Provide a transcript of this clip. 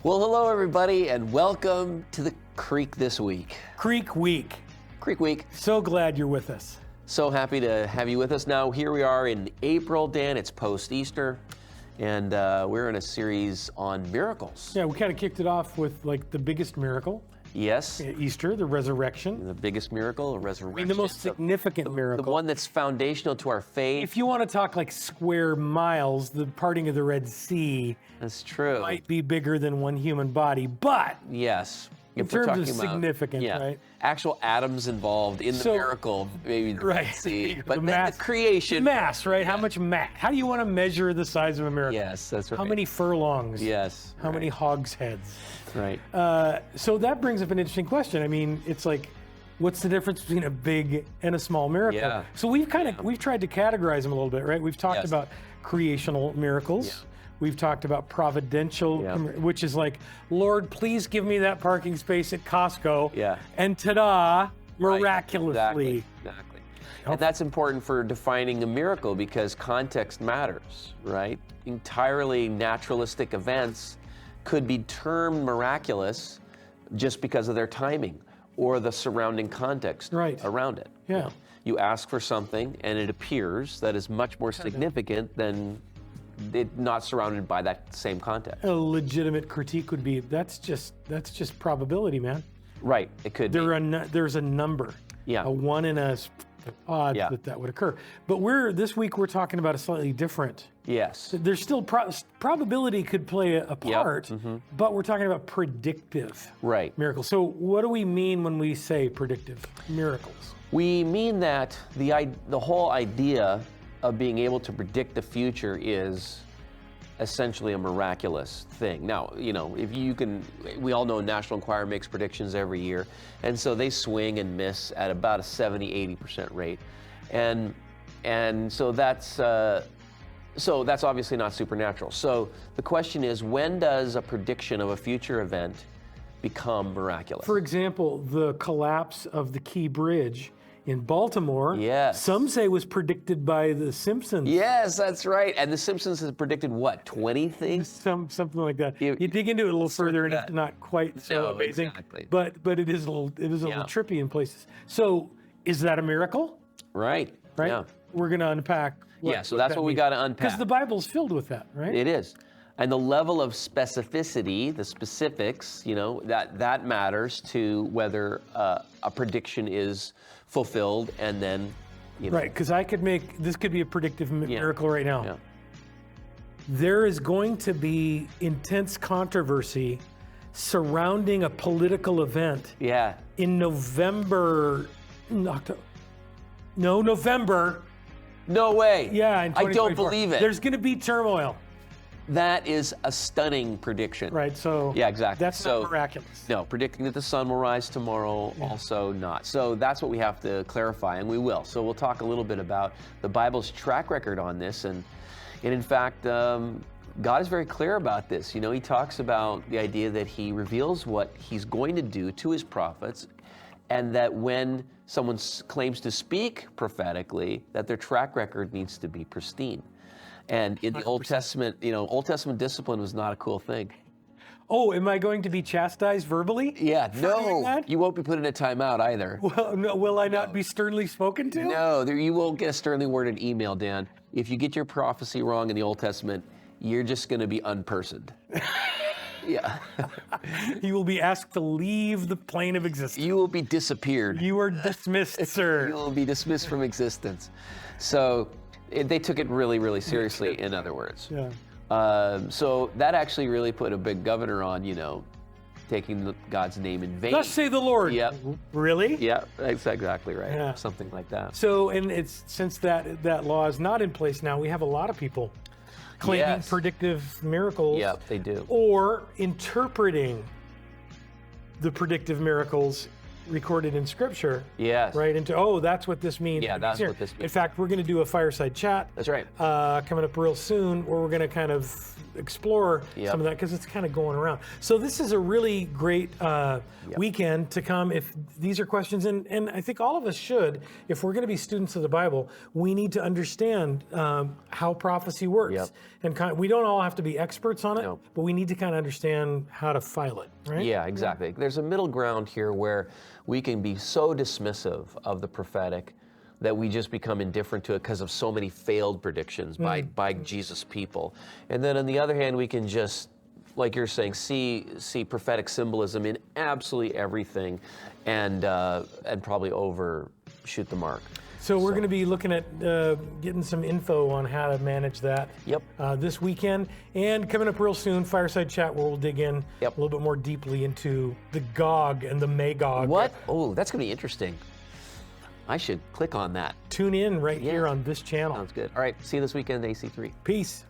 Well, hello everybody, and welcome to the Creek this week. Creek Week. Creek Week. So glad you're with us. So happy to have you with us. Now, here we are in April, Dan. It's post-Easter, and we're in a series on miracles. Yeah, we kind of kicked it off with like the biggest miracle. Yes. Easter, the resurrection. The biggest miracle, the resurrection. I mean, the most significant miracle. The one that's foundational to our faith. If you want to talk like square miles, the parting of the Red Sea That's true. might be bigger than one human body, but Yes. in If we're terms of talking about- significance, yeah, right? actual atoms involved in the So- miracle, maybe the Right. Red Sea, The but then mass- the creation. Mass, right? How much mass? How do you want to measure the size of a miracle? Yes, that's right. How many furlongs? Yes. How many hogsheads? Right. So that brings up an interesting question. I mean, it's like, what's the difference between a big and a small miracle? Yeah. So we've tried to categorize them a little bit, right? We've talked Yes. about creational miracles. Yeah. We've talked about providential, Yeah. which is like, Lord, please give me that parking space at Costco. Yeah. And ta-da, Right. miraculously. Exactly. And that's important for defining a miracle because context matters, right? Entirely naturalistic events could be termed miraculous just because of their timing or the surrounding context Right. around it. Yeah. You ask for something and it appears that is much more significant than it not surrounded by that same context. A legitimate critique would be, that's just probability, man. Right, it could be. There's a number. Yeah. A 1 in a odds Yeah. that would occur. But this week we're talking about a slightly different. Yes. There's still probability could play a part, but we're talking about predictive Right. miracles. So what do we mean when we say predictive miracles? We mean that the whole idea of being able to predict the future is essentially a miraculous thing. Now, if you can, we all know National Enquirer makes predictions every year, and so they swing and miss at about a 70-80% rate, and so that's obviously not supernatural. So the question is, when does a prediction of a future event become miraculous? For example, the collapse of the Key Bridge in Baltimore, Yes. some say was predicted by The Simpsons. Yes, that's right. And The Simpsons has predicted what, 20 things? Something like that. You dig into it a little further, and that. it's not quite so No, amazing. exactly. But it is a little trippy in places. So is that a miracle? Right. Right. Yeah. We're going to unpack. So that's what we got to unpack. Because the Bible's filled with that, right? It is. And the level of specificity, the specifics, that matters to whether a prediction is fulfilled and then, Right. Because this could be a predictive miracle right now. Yeah. There is going to be intense controversy surrounding a political event Yeah. in November. November. No way. Yeah, in I don't 2024. believe it. There's going to be turmoil. That is a stunning prediction. Right, so Yeah, exactly. that's not miraculous. No, predicting that the sun will rise tomorrow, also not. So that's what we have to clarify, and we will. So we'll talk a little bit about the Bible's track record on this, and in fact, God is very clear about this. He talks about the idea that he reveals what he's going to do to his prophets, and that when someone claims to speak prophetically, that their track record needs to be pristine. And in the Old Testament, Old Testament discipline was not a cool thing. Oh, am I going to be chastised verbally? Yeah, for doing that? you won't be put in a timeout either. Well, no, will I not be sternly spoken to? No, you won't get a sternly worded email, Dan. If you get your prophecy wrong in the Old Testament, you're just going to be unpersoned. Yeah. You will be asked to leave the plane of existence. You will be disappeared. You are dismissed, sir. You will be dismissed from existence. So they took it really, really seriously, in other words. Yeah. So that actually really put a big governor on, taking God's name in vain. Thus say the Lord. Yep. Really? Yeah, that's exactly right. Yeah. Something like that. So, and it's since that law is not in place now, we have a lot of people claiming Yes. predictive miracles. Yeah, they do. Or interpreting the predictive miracles recorded in Scripture. Yes. Right into, that's what this means. Yeah, that's here. what this means. In fact, we're going to do a fireside chat That's right. coming up real soon, where we're going to kind of explore Yep. some of that because it's kind of going around. So this is a really great weekend to come if these are questions, and I think all of us should, if we're going to be students of the Bible, we need to understand how prophecy works. Yep. And we don't all have to be experts on it, No. but we need to kind of understand how to file it, right? Yeah, exactly. There's a middle ground here where we can be so dismissive of the prophetic that we just become indifferent to it because of so many failed predictions by Jesus' people. And then on the other hand, we can just, like you're saying, see prophetic symbolism in absolutely everything and probably overshoot the mark. So we're going to be looking at getting some info on how to manage that this weekend. And coming up real soon, Fireside Chat, where we'll dig in a little bit more deeply into the Gog and the Magog. What? Oh, that's going to be interesting. I should click on that. Tune in right here on this channel. Sounds good. All right, see you this weekend at AC3. Peace.